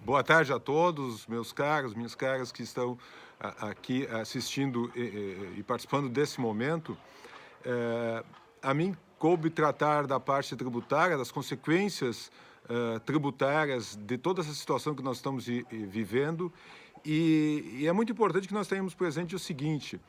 Boa tarde a todos, meus caros, minhas caras que estão aqui assistindo e participando desse momento. A mim coube tratar da parte tributária, das consequências tributárias de toda essa situação que nós estamos vivendo, e é muito importante que nós tenhamos presente o seguinte: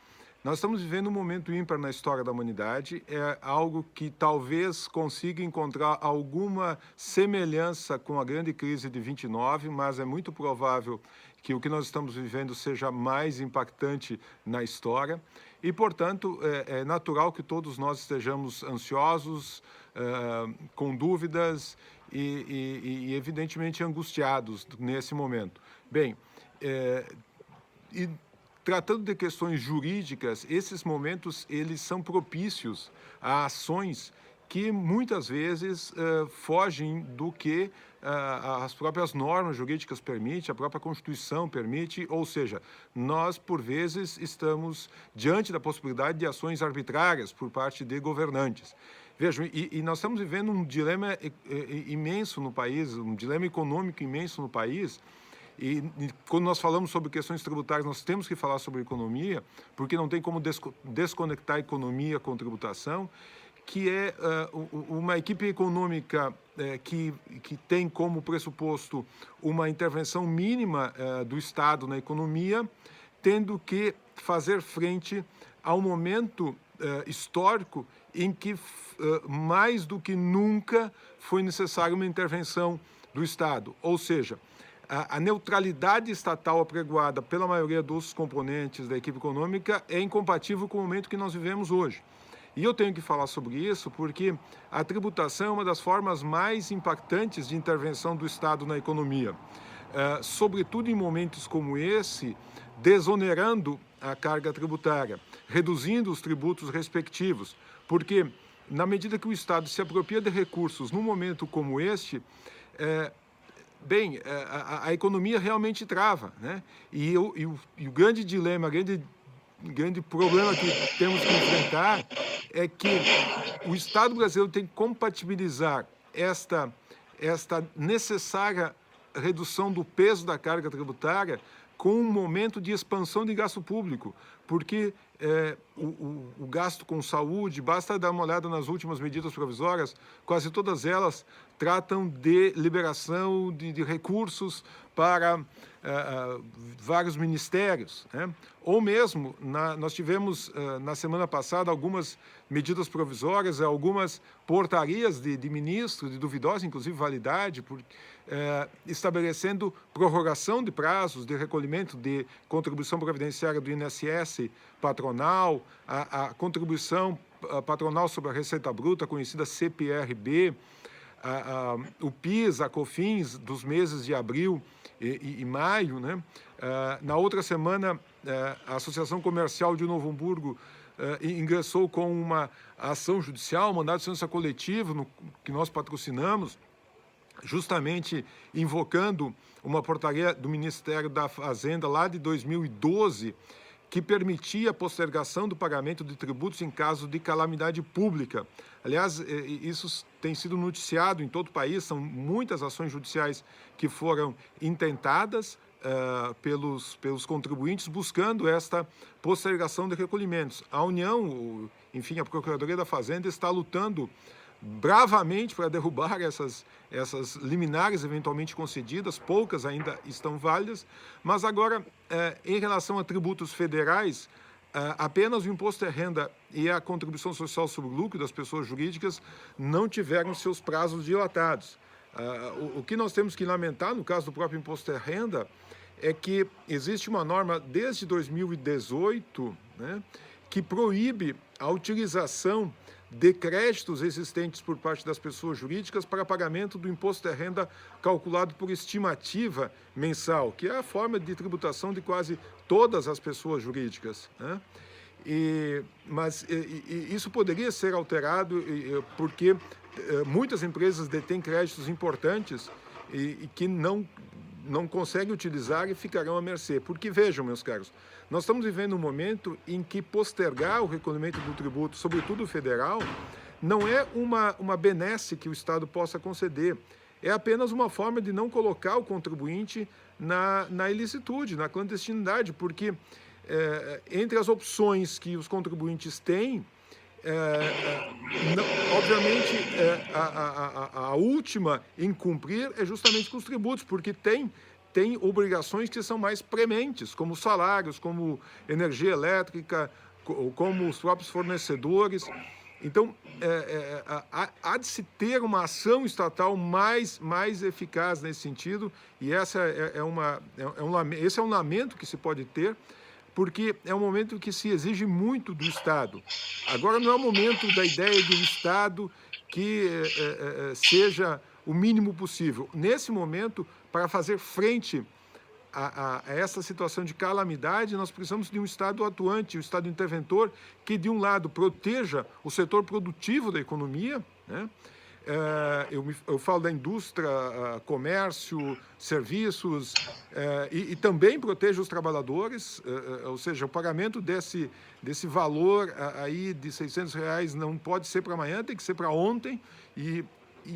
nós estamos vivendo um momento ímpar na história da humanidade, é algo que talvez consiga encontrar alguma semelhança com a grande crise de 29, mas é muito provável que o que nós estamos vivendo seja mais impactante na história e, portanto, é natural que todos nós estejamos ansiosos, com dúvidas e evidentemente, angustiados nesse momento. Bem, e tratando de questões jurídicas, esses momentos eles são propícios a ações que muitas vezes fogem do que as próprias normas jurídicas permitem, a própria Constituição permite, ou seja, nós, por vezes, estamos diante da possibilidade de ações arbitrárias por parte de governantes. Vejam, e nós estamos vivendo um dilema imenso no país, um dilema econômico imenso no país. E quando nós falamos sobre questões tributárias, nós temos que falar sobre economia, porque não tem como desconectar a economia com tributação, que é uma equipe econômica que tem como pressuposto uma intervenção mínima do Estado na economia, tendo que fazer frente ao momento histórico em que, mais do que nunca, foi necessária uma intervenção do Estado. Ou seja, a neutralidade estatal apregoada pela maioria dos componentes da equipe econômica é incompatível com o momento que nós vivemos hoje. E eu tenho que falar sobre isso porque a tributação é uma das formas mais impactantes de intervenção do Estado na economia. Sobretudo em momentos como esse, desonerando a carga tributária, reduzindo os tributos respectivos, porque na medida que o Estado se apropria de recursos num momento como este, a economia realmente trava, né? E o grande dilema, grande problema que temos que enfrentar é que o Estado brasileiro tem que compatibilizar esta necessária redução do peso da carga tributária com um momento de expansão de gasto público, porque o gasto com saúde, basta dar uma olhada nas últimas medidas provisórias, quase todas elas tratam de liberação de recursos para vários ministérios, né? Ou mesmo, nós tivemos na semana passada algumas medidas provisórias, algumas portarias de ministros, de duvidosa, inclusive, validade, estabelecendo prorrogação de prazos de recolhimento de contribuição previdenciária do INSS patronal, a contribuição patronal sobre a Receita Bruta, conhecida CPRB, o PIS, a COFINS dos meses de abril e maio, né? Na outra semana, a Associação Comercial de Novo Hamburgo ingressou com uma ação judicial, um mandado de segurança coletivo, que nós patrocinamos, justamente invocando uma portaria do Ministério da Fazenda lá de 2012, que permitia a postergação do pagamento de tributos em caso de calamidade pública. Aliás, isso tem sido noticiado em todo o país, são muitas ações judiciais que foram intentadas pelos contribuintes buscando esta postergação de recolhimentos. A União, enfim, a Procuradoria da Fazenda está lutando bravamente para derrubar essas liminares eventualmente concedidas, poucas ainda estão válidas, mas agora, em relação a tributos federais, apenas o imposto de renda e a contribuição social sobre o lucro das pessoas jurídicas não tiveram seus prazos dilatados. O que nós temos que lamentar, no caso do próprio imposto de renda, é que existe uma norma desde 2018, né, que proíbe a utilização de créditos existentes por parte das pessoas jurídicas para pagamento do imposto de renda calculado por estimativa mensal, que é a forma de tributação de quase todas as pessoas jurídicas, né? Mas isso poderia ser alterado porque muitas empresas detêm créditos importantes e que não conseguem utilizar e ficarão à mercê. Porque, vejam, meus caros, nós estamos vivendo um momento em que postergar o recolhimento do tributo, sobretudo o federal, não é uma benesse que o Estado possa conceder. é apenas uma forma de não colocar o contribuinte na ilicitude, na clandestinidade, porque entre as opções que os contribuintes têm, obviamente, a última em cumprir é justamente com os tributos, porque tem obrigações que são mais prementes, como salários, como energia elétrica, como os próprios fornecedores. Então, há de se ter uma ação estatal mais eficaz nesse sentido, e esse é um lamento que se pode ter, porque é um momento que se exige muito do Estado. Agora não é o momento da ideia de um Estado que seja o mínimo possível. Nesse momento, para fazer frente a essa situação de calamidade, nós precisamos de um Estado atuante, um Estado interventor, que, de um lado, proteja o setor produtivo da economia, né? Eu falo da indústria, comércio, serviços, e também proteja os trabalhadores, ou seja, o pagamento desse valor aí de R$600 não pode ser para amanhã, tem que ser para ontem, e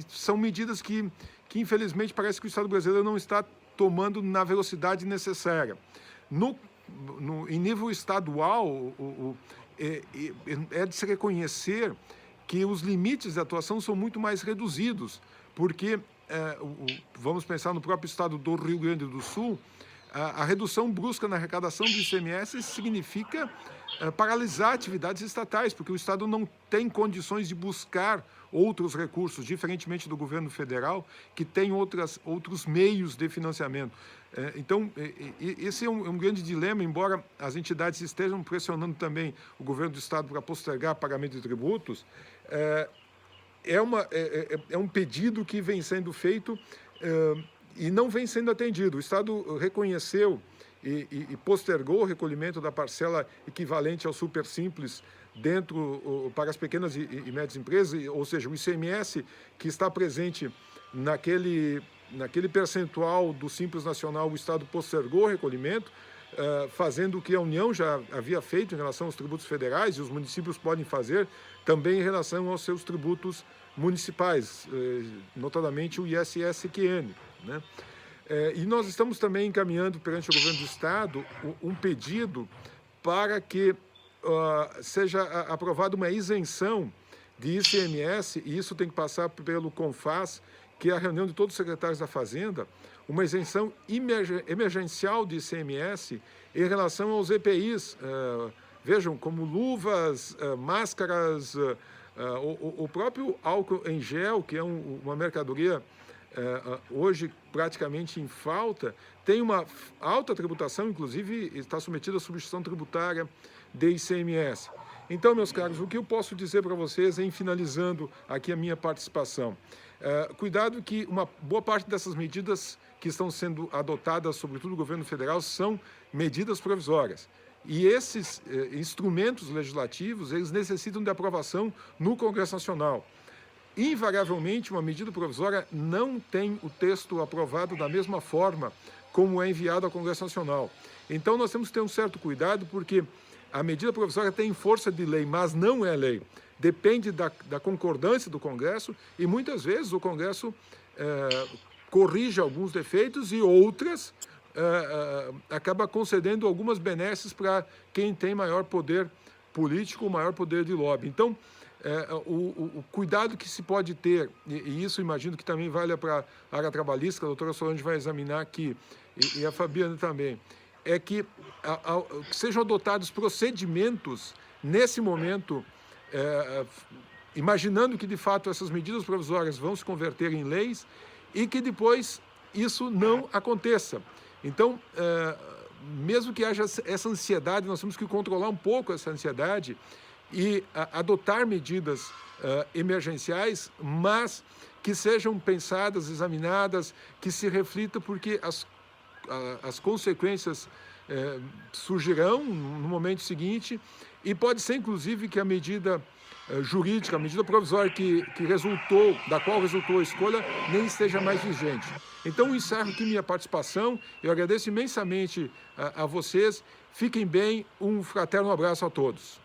são medidas que infelizmente parece que o Estado brasileiro não está tomando na velocidade necessária. Em nível estadual, é de se reconhecer que os limites de atuação são muito mais reduzidos, porque, vamos pensar no próprio estado do Rio Grande do Sul, a redução brusca na arrecadação do ICMS significa paralisar atividades estatais, porque o Estado não tem condições de buscar outros recursos, diferentemente do governo federal, que tem outros meios de financiamento. Então, esse é um grande dilema, embora as entidades estejam pressionando também o governo do Estado para postergar pagamento de tributos. É um pedido que vem sendo feito e não vem sendo atendido. O Estado reconheceu e postergou o recolhimento da parcela equivalente ao super simples para as pequenas e médias empresas, ou seja, o ICMS que está presente naquele percentual do Simples Nacional, o Estado postergou o recolhimento, fazendo o que a União já havia feito em relação aos tributos federais, e os municípios podem fazer também em relação aos seus tributos municipais, notadamente o ISS-QN, né? E nós estamos também encaminhando perante o governo do Estado um pedido para que seja aprovada uma isenção de ICMS, e isso tem que passar pelo CONFAS, que é a reunião de todos os secretários da Fazenda, uma isenção emergencial de ICMS em relação aos EPIs, vejam, como luvas, máscaras, o próprio álcool em gel, que é uma mercadoria hoje praticamente em falta, tem uma alta tributação, inclusive está submetida à substituição tributária de ICMS. Então, meus caros, o que eu posso dizer para vocês, em finalizando aqui a minha participação, cuidado que uma boa parte dessas medidas que estão sendo adotadas, sobretudo do governo federal, são medidas provisórias. E esses instrumentos legislativos, eles necessitam de aprovação no Congresso Nacional. Invariavelmente, uma medida provisória não tem o texto aprovado da mesma forma como é enviado ao Congresso Nacional. Então, nós temos que ter um certo cuidado, porque a medida provisória tem força de lei, mas não é lei. Depende da concordância do Congresso, e muitas vezes o Congresso corrige alguns defeitos e outras acaba concedendo algumas benesses para quem tem maior poder político, maior poder de lobby. Então, o cuidado que se pode ter, e isso imagino que também vale para a área trabalhista, que a doutora Solange vai examinar aqui, e a Fabiana também, é que sejam adotados procedimentos nesse momento, imaginando que de fato essas medidas provisórias vão se converter em leis e que depois isso não aconteça. Então, mesmo que haja essa ansiedade, nós temos que controlar um pouco essa ansiedade e adotar medidas emergenciais, mas que sejam pensadas, examinadas, que se reflita, porque as consequências surgirão no momento seguinte, e pode ser, inclusive, que a medida jurídica, a medida provisória da qual resultou a escolha, nem esteja mais vigente. Então, encerro aqui minha participação, eu agradeço imensamente a vocês, fiquem bem, um fraterno abraço a todos.